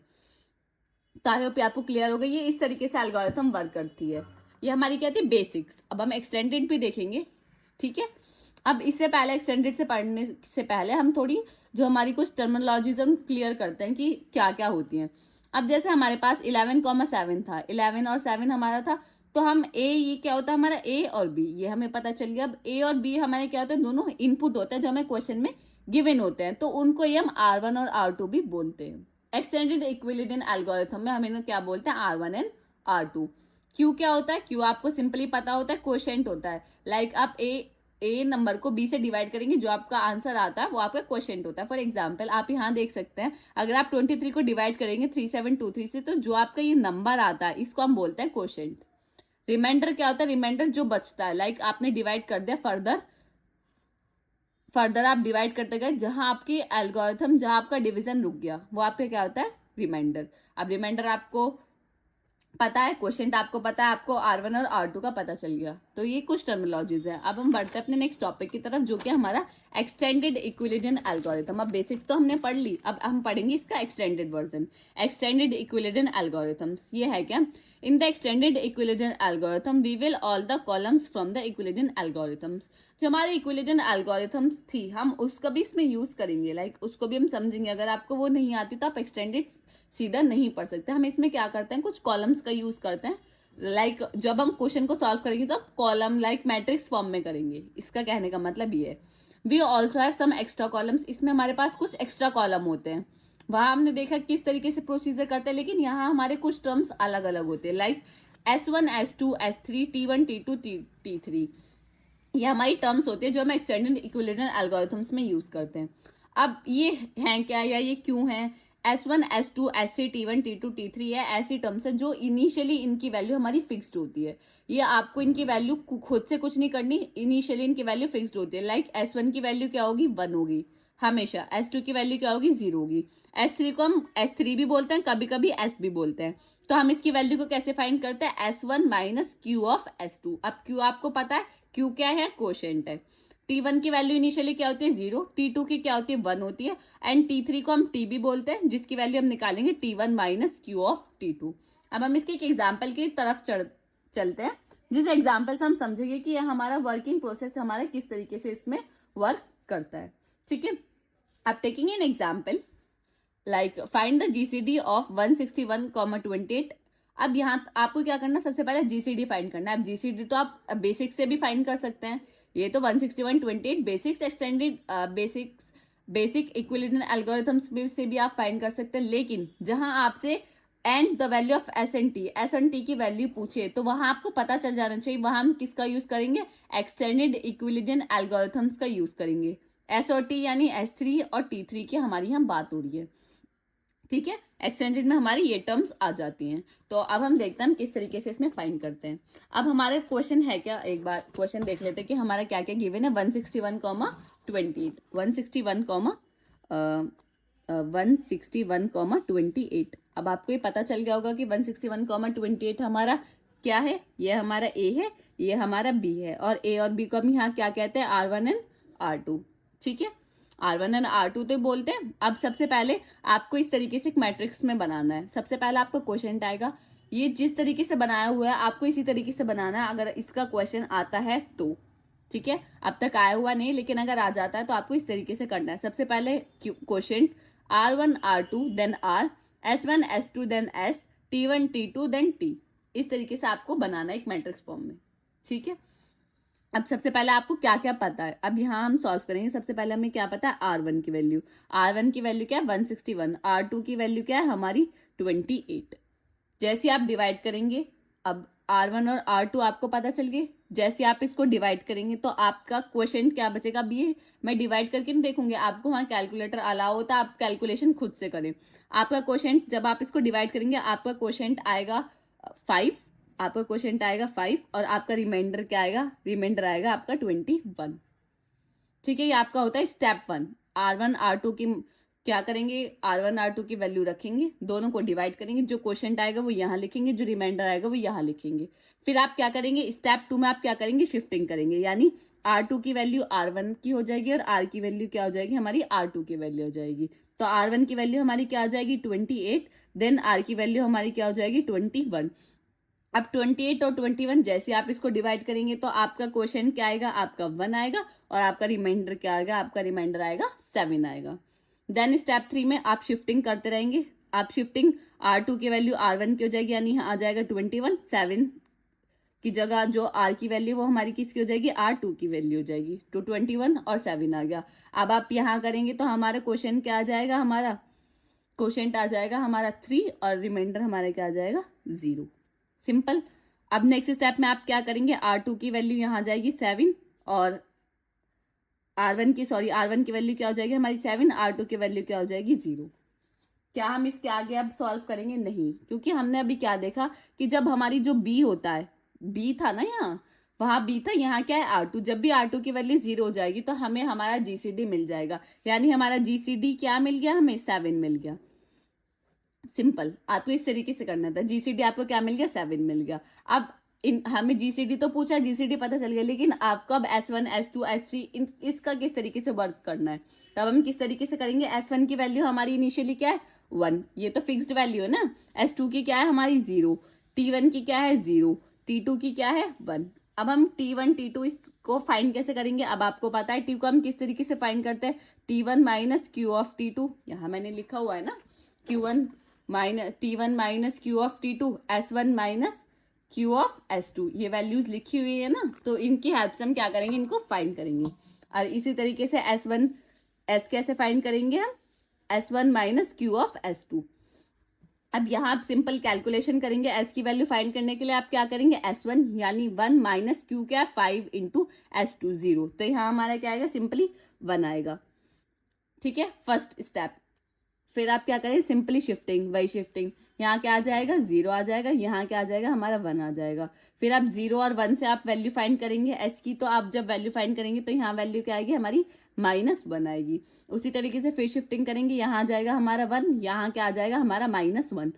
तो आई होप आपको क्लियर हो गई, ये इस तरीके से एल्गोरिथम वर्क करती है। ये हमारी क्या थी बेसिक्स। अब हम एक्सटेंडेड भी देखेंगे, ठीक है। अब इससे पहले एक्सटेंडेड से पढ़ने से पहले हम थोड़ी जो हमारी कुछ टर्मिनोलॉजीज हम क्लियर करते हैं कि क्या क्या होती हैं। अब जैसे हमारे पास 11,7 था, 11 और 7 हमारा था, तो हम ये क्या होता है हमारा ए और बी, ये हमें पता चल गया। अब ए और बी हमारे क्या होते हैं, दोनों इनपुट होते हैं जो हमें क्वेश्चन में गिवन होते हैं, तो उनको ये हम R1 और R2 भी बोलते हैं। एक्सटेंडेड इक्विलिडियन एल्गोरिथम में हम इन्हें क्या बोलते हैं R1 एंड R2। क्यू क्या होता है, क्यू आपको सिंपली पता होता है क्वोशेंट होता है, लाइक आप ए नंबर को बी से डिवाइड करेंगे, जो आपका आंसर आता है वो आपका क्वोशेंट होता है। फॉर एग्जांपल आप यहाँ देख सकते हैं, अगर आप 23 को डिवाइड करेंगे 3723 से, तो जो आपका ये नंबर आता है इसको हम बोलते हैं क्वोशेंट। रिमाइंडर क्या होता है, रिमाइंडर जो बचता है, लाइक आपने डिवाइड कर दिया, फर्दर आप डिवाइड करते गए, जहां आपकी एल्गोरिथम जहां आपका डिवीजन रुक गया वो आपका क्या होता है रिमाइंडर। अब रिमाइंडर आपको पता है, क्वेश्चन आपको पता है, आपको R1 और R2 का पता चल गया। तो ये कुछ टर्मिनोलॉजीज है। अब हम बढ़ते हैं अपने नेक्स्ट टॉपिक की तरफ, जो कि हमारा एक्सटेंडेड इक्विलिडियन एल्गोरिथम। अब बेसिक्स तो हमने पढ़ ली, अब हम पढ़ेंगे इसका extended version, extended Euclidean algorithms. ये है क्या, in the extended Euclidean algorithm we will all the columns from the Euclidean algorithms. जो हमारी इक्विलिडियन एल्गोरिथम्स थी हम उसका भी इसमें यूज करेंगे, लाइक उसको भी हम समझेंगे। अगर आपको वो नहीं आती तो आप एक्सटेंडेड सीधा नहीं पढ़ सकते। हम इसमें क्या करते हैं, कुछ कॉलम्स का यूज करते हैं, लाइक जब हम क्वेश्चन को सॉल्व करेंगे तो कॉलम लाइक मैट्रिक्स फॉर्म में करेंगे। इसका कहने का मतलब ये है। We also have some extra columns, इसमें हमारे पास कुछ एक्स्ट्रा कॉलम होते हैं। वहां हमने देखा किस तरीके से प्रोसीजर करते हैं, लेकिन यहाँ हमारे कुछ टर्म्स अलग अलग होते हैं, like S1 S2 S3 T1 T2 T3। ये हमारी टर्म्स होती है जो हम एक्सटेंडेड इक्विलिडियन एल्गोरिथम्स में यूज करते हैं। अब ये हैं क्या या ये क्यों हैं, S1 S2 S3 T1 T2 T3 है, ऐसी टर्म्स है जो इनिशियली इनकी वैल्यू हमारी फिक्स्ड होती है। ये आपको इनकी वैल्यू खुद से कुछ नहीं करनी, इनिशियली इनकी वैल्यू फिक्स्ड होती है। लाइक S1 की वैल्यू क्या होगी 1 होगी हमेशा, S2 की वैल्यू क्या होगी 0 होगी, S3 को हम S3 भी बोलते हैं, कभी कभी S भी बोलते हैं। तो हम इसकी वैल्यू को कैसे फाइंड करते हैं, S1 minus Q of S2। अब Q आपको पता है, Q क्या है, क्वोशेंट है। T1 की वैल्यू इनिशियली क्या होती है 0, T2 की क्या होती है 1 होती है, एंड T3 को हम T भी बोलते हैं, जिसकी वैल्यू हम निकालेंगे T1 minus Q of T2। अब हम इसके एक एग्जाम्पल की तरफ चलते हैं, जिस एग्जाम्पल से हम समझेंगे कि यह हमारा वर्किंग प्रोसेस हमारा किस तरीके से इसमें वर्क करता है। ठीक है, अब taking an example like find the GCD of 161,28। अब यहाँ आपको क्या करना, सबसे पहले जीसीडी फाइंड करना है। अब जीसीडी तो आप बेसिक से भी फाइंड कर सकते हैं, ये तो 161,28 बेसिक्स एक्सटेंडेड बेसिक इक्विलिडियन एल्गोरिथम्स से भी आप फाइंड कर सकते हैं। लेकिन जहां आपसे and the value of S and T की वैल्यू पूछे तो वहां आपको पता चल जाना चाहिए वहां हम किसका यूज करेंगे, एक्सटेंडेड इक्विलिडियन एल्गोरिथम्स का यूज करेंगे। एस और टी यानी S3 और T3 की हमारी यहाँ बात हो रही है। ठीक है, एक्सटेंडेड में हमारी ये टर्म्स आ जाती हैं। तो अब हम देखते हैं हम किस तरीके से इसमें फाइंड करते हैं। अब हमारे क्वेश्चन है क्या, एक बार क्वेश्चन देख लेते हैं कि हमारा क्या क्या गिवन है। 161,28 161,28। अब आपको ये पता चल गया होगा कि 161,28 हमारा क्या है, ये हमारा ए है, ये हमारा बी है, और ए और बी को हम यहाँ क्या कहते हैं R1 एंड R2। ठीक है, R1 एंड R2 तो बोलते हैं। अब सबसे पहले आपको इस तरीके से एक मैट्रिक्स में बनाना है। सबसे पहले आपका क्वेश्चन आएगा, ये जिस तरीके से बनाया हुआ है आपको इसी तरीके से बनाना है, अगर इसका क्वेश्चन आता है तो। ठीक है, अब तक आया हुआ नहीं, लेकिन अगर आ जाता है तो आपको इस तरीके से करना है। सबसे पहले question R1 R2 then R, S1 S2 then S, T1 T2 then T। इस तरीके से आपको बनाना है एक मैट्रिक्स फॉर्म में। ठीक है, अब सबसे पहले आपको क्या क्या पता है, अब यहाँ हम सॉल्व करेंगे। सबसे पहले हमें क्या पता है, R1 की वैल्यू, R1 की वैल्यू क्या है 161, R2 की वैल्यू क्या है हमारी 28। जैसे आप डिवाइड करेंगे, अब R1 और R2 आपको पता चल गए, जैसे आप इसको डिवाइड करेंगे तो आपका क्वेश्चन क्या बचेगा। अब ये मैं डिवाइड करके नहीं देखूंगी, आपको वहाँ कैलकुलेटर अलाउ होता है, आप कैलकुलेशन खुद से करें। आपका क्वेश्चन जब आप इसको डिवाइड करेंगे आपका क्वेश्चन आएगा 5, आपका क्वेश्चन आएगा 5 और आपका रिमाइंडर क्या आएगा, रिमाइंडर आएगा आपका 21। ठीक है, ये आपका होता है स्टेप 1। R1 R2 की क्या करेंगे, R1 R2 की वैल्यू रखेंगे, दोनों को डिवाइड करेंगे, जो क्वेश्चन आएगा वो यहाँ लिखेंगे, जो रिमाइंडर आएगा वो यहाँ लिखेंगे। फिर आप क्या करेंगे, स्टेप 2 में आप क्या करेंगे, शिफ्टिंग करेंगे, यानी R2 की वैल्यू R1 की हो जाएगी और R की वैल्यू क्या हो जाएगी, हमारी R2 की वैल्यू हो जाएगी। तो R1 की वैल्यू हमारी क्या हो जाएगी 28, देन R की वैल्यू हमारी क्या हो जाएगी 21। अब 28 और 21 जैसे आप इसको डिवाइड करेंगे तो आपका क्वेश्चन क्या आएगा, आपका 1 आएगा और आपका रिमाइंडर क्या आएगा, आपका रिमाइंडर आएगा 7 आएगा। देन स्टेप 3 में आप शिफ्टिंग करते रहेंगे, आप शिफ्टिंग R2 की वैल्यू R1 की हो जाएगी, यानी यहाँ आ जाएगा 21, 7 की जगह जो R की वैल्यू वो हमारी किसकी हो जाएगी, R2 की वैल्यू हो जाएगी। तो 21 और 7 आ गया। अब आप यहाँ करेंगे तो हमारा क्वेश्चन क्या आ जाएगा, हमारा क्वेश्चन आ जाएगा हमारा 3 और रिमाइंडर हमारा क्या आ जाएगा 0। सिंपल। अब नेक्स्ट स्टेप में आप क्या करेंगे, R2 की वैल्यू यहाँ जाएगी 7 और R1 की वैल्यू क्या हो जाएगी हमारी 7, R2 की वैल्यू क्या हो जाएगी 0। क्या हम इसके आगे अब सॉल्व करेंगे, नहीं, क्योंकि हमने अभी क्या देखा कि जब हमारी जो B होता है, B था ना यहाँ, वहां B था, यहाँ क्या है R2, जब भी R2 की वैल्यू 0 हो जाएगी तो हमें हमारा GCD मिल जाएगा, यानी हमारा GCD क्या मिल गया, हमें 7 मिल गया। सिंपल, आपको इस तरीके से करना था। GCD आपको क्या मिल गया, 7 मिल गया। अब हमें GCD तो पूछा, GCD पता चल गया, लेकिन आपको अब S1 S2 S3 इसका किस तरीके से वर्क करना है। तब हम किस तरीके से करेंगे, S1 की वैल्यू हमारी इनिशियली क्या है 1, ये तो फिक्स्ड वैल्यू है ना। S2 की क्या है हमारी 0, T1 की क्या है 0, T2 की क्या है 1। अब हम T1 T2 इसको फाइंड कैसे करेंगे, अब आपको पता है T को हम किस तरीके से फाइंड करते हैं, T1 minus Q of T2, यहाँ मैंने लिखा हुआ है ना, Q1 minus T1 minus Q of T2, S1 minus Q of S2, ये वैल्यूज लिखी हुई है ना, तो इनकी हेल्प से हम क्या करेंगे, इनको फाइंड करेंगे। और इसी तरीके से S1 S कैसे फाइंड करेंगे हम, S1 minus Q of S2। अब यहाँ आप सिंपल कैलकुलेशन करेंगे, S की वैल्यू फाइंड करने के लिए आप क्या करेंगे, S1 यानी 1 माइनस Q क्या है 5 इंटू S2 0, तो यहाँ हमारा क्या आएगा, सिंपली 1 आएगा। ठीक है, फर्स्ट स्टेप। फिर आप क्या करें, सिंपली शिफ्टिंग, वही शिफ्टिंग, यहाँ क्या आ जाएगा 0 आ जाएगा, यहाँ क्या आ जाएगा हमारा 1 आ जाएगा। फिर आप 0 और 1 से आप वैल्यू फाइंड करेंगे S की, तो आप जब वैल्यू फाइंड करेंगे तो यहाँ वैल्यू क्या आएगी हमारी -1 आएगी। उसी तरीके से फिर शिफ्टिंग करेंगे, यहाँ आ जाएगा हमारा 1, यहाँ क्या आ जाएगा हमारा -1।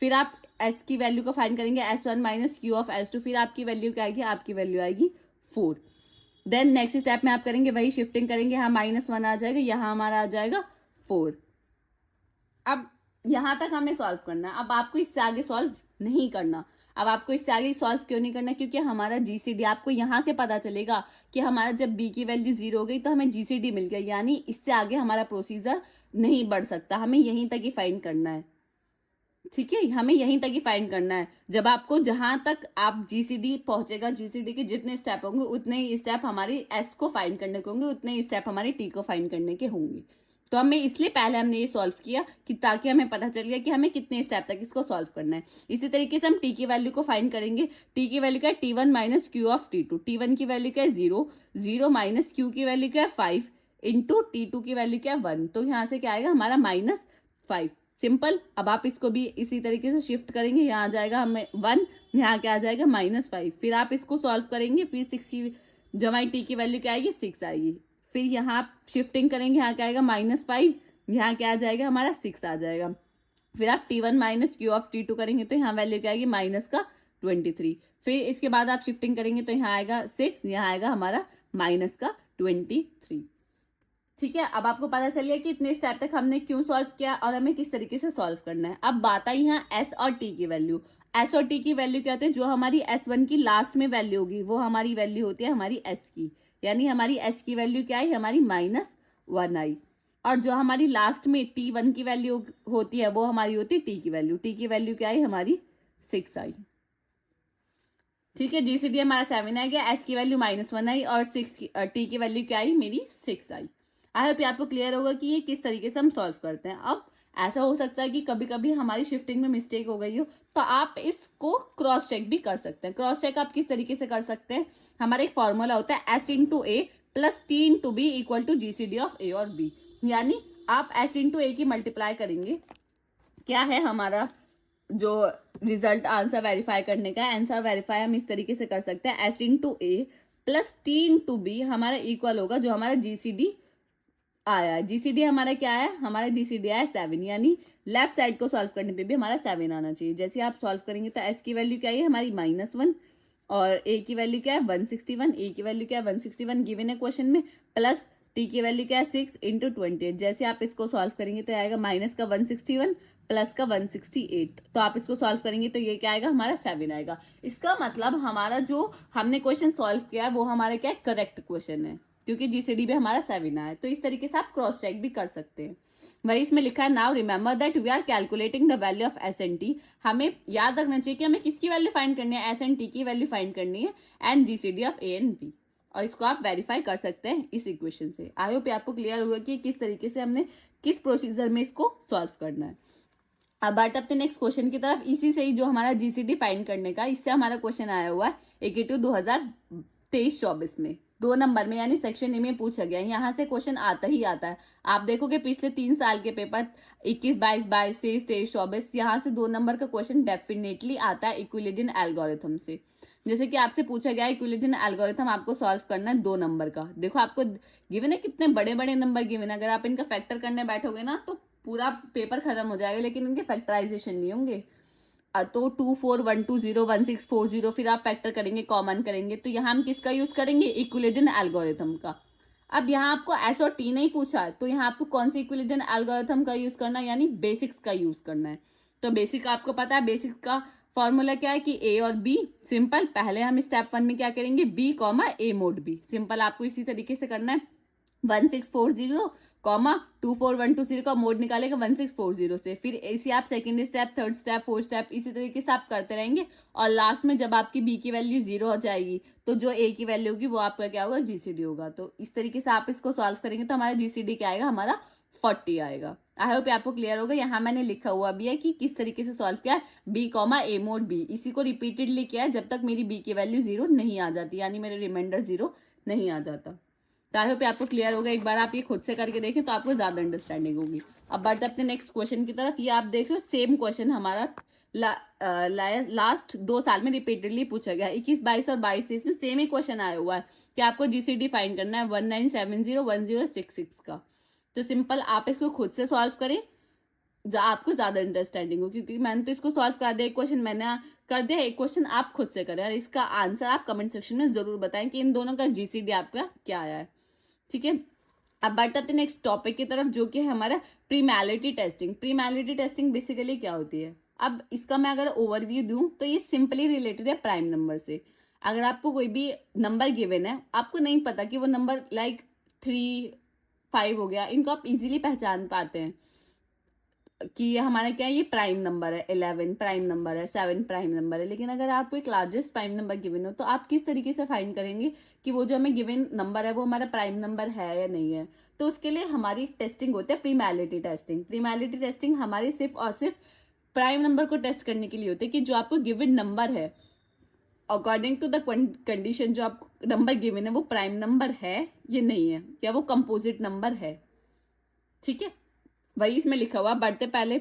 फिर आप S की वैल्यू को फाइंड करेंगे, S1 minus Q of S2, फिर आपकी वैल्यू क्या आएगी, आपकी वैल्यू आएगी 4। देन नेक्स्ट स्टेप में आप करेंगे वही शिफ्टिंग करेंगे, यहाँ -1 आ जाएगा, यहाँ हमारा आ जाएगा 4। अब यहां तक हमें सॉल्व करना है, अब आपको इससे आगे सॉल्व नहीं करना। अब आपको इससे आगे सॉल्व क्यों नहीं करना, क्योंकि हमारा GCD आपको यहां से पता चलेगा कि हमारा जब B की वैल्यू 0 हो गई तो हमें GCD मिल गया, यानी इससे आगे हमारा प्रोसीजर नहीं बढ़ सकता, हमें यहीं तक ही फाइंड करना है। ठीक है, हमें यहीं तक ही फाइंड करना है। जब आपको जहां तक आप GCD पहुंचेगा, GCD के जितने स्टेप होंगे उतने ही स्टेप हमारी S को फाइंड करने के होंगे, उतने ही स्टेप हमारी T को फाइंड करने के होंगे। तो हमें इसलिए पहले हमने ये सॉल्व किया कि ताकि हमें पता चल गया कि हमें कितने स्टेप तक इसको सॉल्व करना है। इसी तरीके से हम T की वैल्यू को फाइंड करेंगे। T की वैल्यू क्या है T1 minus Q of T2, T1 की वैल्यू क्या है 0, 0 माइनस Q की वैल्यू क्या है 5 इंटू T2 की वैल्यू क्या है 1, तो यहाँ से क्या आएगा हमारा -5। सिंपल। अब आप इसको भी इसी तरीके से शिफ्ट करेंगे, यहाँ आ जाएगा हमें 1, यहाँ क्या आ जाएगा -5। फिर आप इसको सॉल्व करेंगे, फिर 6 की जो हमारी T की वैल्यू क्या आएगी 6 आएगी। फिर यहाँ आप शिफ्टिंग करेंगे, यहाँ क्या आएगा -5, यहाँ क्या आ जाएगा हमारा 6 आ जाएगा। फिर आप T1 minus Q of T2 करेंगे तो यहाँ वैल्यू क्या आएगी -23। फिर इसके बाद आप शिफ्टिंग करेंगे तो यहाँ आएगा 6, यहाँ आएगा हमारा -23। ठीक है, अब आपको पता चल गया कि इतने स्टेप तक हमने क्यों सॉल्व किया और हमें किस तरीके से सॉल्व करना है। अब बात आई यहाँ S और T की वैल्यू। S और T की वैल्यू क्या होती है, जो हमारी S1 की लास्ट में वैल्यू होगी वो हमारी वैल्यू होती है हमारी S की, यानी हमारी S की वैल्यू क्या आई हमारी -1 आई। और जो हमारी लास्ट में T1 की वैल्यू होती है वो हमारी होती है T की वैल्यू, T की वैल्यू क्या आई हमारी 6 आई। ठीक है, जीसीडी हमारा 7 आ गया, एस की वैल्यू -1 आई और 6 टी की वैल्यू क्या आई मेरी 6 आई। आई होप आपको क्लियर होगा कि ये किस तरीके से हम सॉल्व करते हैं। अब ऐसा हो सकता है कि कभी कभी हमारी शिफ्टिंग में मिस्टेक हो गई हो, तो आप इसको क्रॉस चेक भी कर सकते हैं। क्रॉस चेक आप किस तरीके से कर सकते हैं, हमारा एक फॉर्मूला होता है S into A plus T into B equal to GCD of A और बी। यानी आप एस इंटू ए की मल्टीप्लाई करेंगे, क्या है हमारा जो रिजल्ट आंसर वेरीफाई करने का आंसर वेरीफाई हम इस तरीके से कर सकते हैं, S into A plus T into B हमारा इक्वल होगा जो हमारा जीसीडी आया। जीसीडी हमारा क्या है, हमारा जीसीडी आया 7, यानी लेफ्ट साइड को सॉल्व करने पे भी हमारा 7 आना चाहिए। जैसे आप सॉल्व करेंगे तो एस की वैल्यू क्या है हमारी -1 और ए की वैल्यू क्या है 161, ए की वैल्यू क्या है 161 गिवन है क्वेश्चन में, प्लस टी की वैल्यू क्या है 6 इंटू 28। जैसे आप इसको सॉल्व करेंगे तो आएगा माइनस का 161 प्लस का 168, तो आप इसको सॉल्व करेंगे तो ये क्या आएगा हमारा 7 आएगा। इसका मतलब हमारा जो हमने क्वेश्चन सॉल्व किया है वो हमारा क्या है करेक्ट क्वेश्चन है, क्योंकि जीसीडी भी हमारा 7 आया। तो इस तरीके से आप क्रॉस चेक भी कर सकते हैं। वही इसमें लिखा है now remember that we are calculating the value of S and T. हमें याद रखना चाहिए कि हमें किसकी वैल्यू फाइंड करनी है, एस एंड टी की वैल्यू फाइंड करनी है and GCD of A and B, और इसको आप वेरीफाई कर सकते हैं इस इक्वेशन से। आई होप आपको क्लियर होगा कि किस तरीके से हमने किस प्रोसीजर में इसको सॉल्व करना है। अब बात अपने नेक्स्ट क्वेश्चन की तरफ। इसी से ही जो हमारा जीसीडी फाइंड करने का, इससे हमारा क्वेश्चन आया हुआ है 81 2023-24 में 2 नंबर में, यानी सेक्शन ए में पूछा गया है। यहाँ से क्वेश्चन आता ही आता है। आप देखोगे पिछले 3 साल के पेपर 21, 22, 22, 23, 23, 24, यहाँ से 2 नंबर का क्वेश्चन डेफिनेटली आता है इक्विलिडियन एल्गोरिथम से। जैसे कि आपसे पूछा गया इक्विलिडियन एल्गोरिथम आपको सॉल्व करना है 2 नंबर का। देखो आपको गिवन है कितने बड़े बड़े नंबर गिवन है, अगर आप इनका फैक्टर करने बैठोगे ना तो पूरा पेपर खत्म हो जाएगा, लेकिन इनके फैक्टराइजेशन नहीं होंगे। तो 2, 4, 1, 2, 0, 1, 6, 4, 0 फिर आप फैक्टर करेंगे, कॉमन करेंगे, तो यहाँ हम किसका यूज करेंगे इक्विलिडियन एल्गोरिथम का। अब यहाँ आपको एस और टी नहीं पूछा है, तो यहाँ आपको कौन सी इक्विलिडियन एल्गोरिथम का यूज करना है, यानी बेसिक्स का यूज करना है। तो बेसिक आपको पता है, बेसिक का फॉर्मूला क्या है कि ए और बी। सिंपल, पहले हम स्टेप 1 में क्या करेंगे बी कॉमा ए मोड बी। सिंपल आपको इसी तरीके से करना है 1640 कॉमा 24120 का मोड निकालेगा 1640 से। फिर इसी आप second step, third step, fourth step इसी तरीके से आप करते रहेंगे, और लास्ट में जब आपकी बी की वैल्यू 0 हो जाएगी तो जो ए की वैल्यू होगी वो आपका क्या होगा जीसीडी होगा। तो इस तरीके से आप इसको सॉल्व करेंगे तो हमारा जीसीडी क्या आएगा हमारा 40 आएगा। आई होप आपको क्लियर होगा। यहाँ मैंने लिखा हुआ भी है कि किस तरीके से सॉल्व किया, बी कॉमा ए मोड बी, इसी को रिपीटेडली किया है जब तक मेरी बी की वैल्यू 0 नहीं आ जाती, यानी मेरे रिमाइंडर 0 नहीं आ जाता। तो आई होप आपको क्लियर होगा। एक बार आप ये खुद से करके देखें तो आपको ज्यादा अंडरस्टैंडिंग होगी। अब बढ़ते अपने नेक्स्ट क्वेश्चन की तरफ। ये आप देख रहे हो सेम क्वेश्चन हमारा लास्ट 2 साल में रिपीटेडली पूछा गया, 21, 22 और 22-23 में सेम ही क्वेश्चन आया हुआ है कि आपको जीसीडी फाइंड करना है 19701066 का। तो सिंपल आप इसको खुद से सॉल्व करें, आपको ज्यादा अंडरस्टैंडिंग हो, क्योंकि मैंने तो इसको सॉल्व कर दिया, एक क्वेश्चन मैंने कर दिया, एक क्वेश्चन आप खुद से करें और इसका आंसर आप कमेंट सेक्शन में जरूर बताएं कि इन दोनों का जीसीडी आपका क्या आया है। ठीक है, अब बढ़ते अपने नेक्स्ट टॉपिक की तरफ जो कि है हमारा प्रीमैलिटी टेस्टिंग। प्रीमैलिटी टेस्टिंग बेसिकली क्या होती है, अब इसका मैं अगर ओवरव्यू दूं तो ये सिंपली रिलेटेड है प्राइम नंबर से। अगर आपको कोई भी नंबर गिवन है, आपको नहीं पता कि वो नंबर लाइक 3, 5 हो गया, इनको आप इजीली पहचान पाते हैं कि ये हमारा क्या है, ये प्राइम नंबर है, 11 प्राइम नंबर है, 7 प्राइम नंबर है। लेकिन अगर आपको एक लार्जेस्ट प्राइम नंबर गिवन हो तो आप किस तरीके से फाइंड करेंगे कि वो जो हमें गिवन नंबर है वो हमारा प्राइम नंबर है या नहीं है। तो उसके लिए हमारी टेस्टिंग होती है प्रीमैलिटी टेस्टिंग। प्रीमैलिटी टेस्टिंग हमारी सिर्फ और सिर्फ प्राइम नंबर को टेस्ट करने के लिए होती है कि जो आपको गिवन नंबर है अकॉर्डिंग टू द कंडीशन, जो आपको नंबर गिवन है वो प्राइम नंबर है या नहीं है, या वो कंपोजिट नंबर है। ठीक है, वही इसमें लिखा हुआ। बढ़ते पहले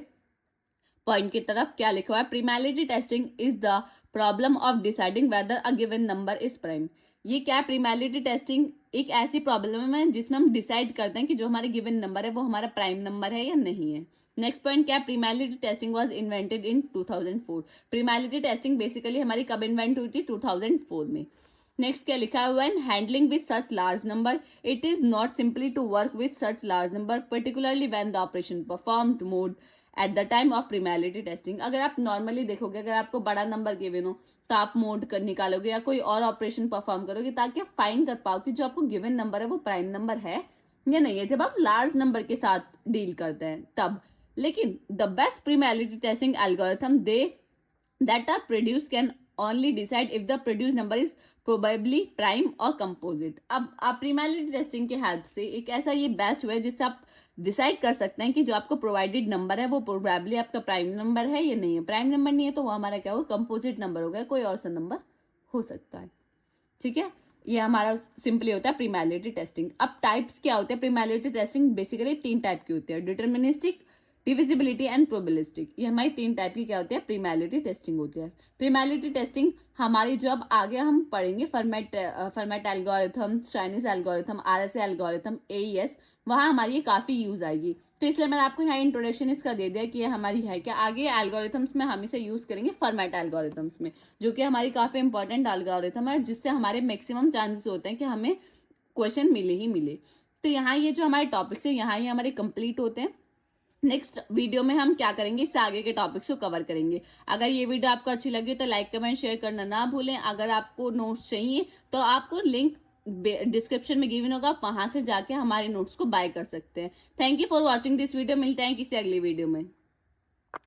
पॉइंट की तरफ, क्या लिखा हुआ है, primality testing is the problem of deciding whether a given number is prime. ये क्या, प्रीमैलिटी टेस्टिंग एक ऐसी प्रॉब्लम है जिसमें हम डिसाइड करते हैं कि जो हमारे गिवन नंबर है वो हमारा प्राइम नंबर है या नहीं है। नेक्स्ट पॉइंट क्या, primality testing was invented in 2004। Primality testing basically हमारी कब इन्वेंट हुई थी, 2004 में। नेक्स्ट क्या लिखा है, when handling with such large number it is not simply to work with such large number particularly when the operation performed mod at the time of primality testing. अगर आप नॉर्मली देखोगे, अगर आपको बड़ा नंबर गिवन हो तो आप मोड कर निकालोगे या कोई और ऑपरेशन परफॉर्म करोगे ताकि आप फाइंड कर पाओ कि जो आपको गिवन नंबर है वो प्राइम नंबर है या नहीं है, जब आप लार्ज नंबर के साथ डील करते हैं तब। लेकिन the best primality testing algorithm they that are produce can only decide if the produced number is probably prime or composite. अब आप प्रीमैलिटी टेस्टिंग के हेल्प से एक ऐसा ये बेस्ट वे है जिससे आप डिसाइड कर सकते हैं कि जो आपको प्रोवाइडेड नंबर है वो प्रोबेबली आपका प्राइम नंबर है या नहीं है. प्राइम नंबर नहीं है तो वो हमारा क्या होगा, कंपोजिट नंबर होगा, कोई और सा नंबर हो सकता है. ठीक है, ये हमारा सिंपली होता है प्रीमैलिटी टेस्टिंग. अब टाइप्स क्या होते हैं प्रीमैलिटी टेस्टिंग? बेसिकली 3 टाइप की होती है, डिटर्मिनिस्टिक, डिविजिबिलिटी एंड प्रोबेबिलिस्टिक. ये हमारी 3 टाइप की क्या होती है, प्रीमैलिटी टेस्टिंग होती है. प्रीमैलिटी टेस्टिंग हमारी जो अब आगे हम पढ़ेंगे format algorithm, Chinese algorithm, RSA algorithm, AES, वहाँ हमारी ये काफ़ी यूज आएगी. तो इसलिए मैंने आपको यहाँ इंट्रोडक्शन इसका दे दिया कि ये हमारी है क्या. आगे एल्गोरिथम्स में हम इसे यूज करेंगे फॉर्मेट एल्गोरिथम्स में, जो कि हमारी काफ़ी इंपॉर्टेंट एल्गोरिथम है, जिससे हमारे मैक्सिमम चांसेस होते हैं कि हमें क्वेश्चन मिले ही मिले. तो यहाँ ये जो हमारे टॉपिक्स है यहाँ ये हमारे कंप्लीट होते हैं. नेक्स्ट वीडियो में हम क्या करेंगे, इससे आगे के टॉपिक्स को कवर करेंगे. अगर ये वीडियो आपको अच्छी लगी तो लाइक कमेंट शेयर करना ना भूलें. अगर आपको नोट्स चाहिए तो आपको लिंक डिस्क्रिप्शन में गिवन होगा, आप वहां से जाके हमारे नोट्स को बाय कर सकते हैं. Thank you for watching this video. मिलते हैं किसी अगली वीडियो में.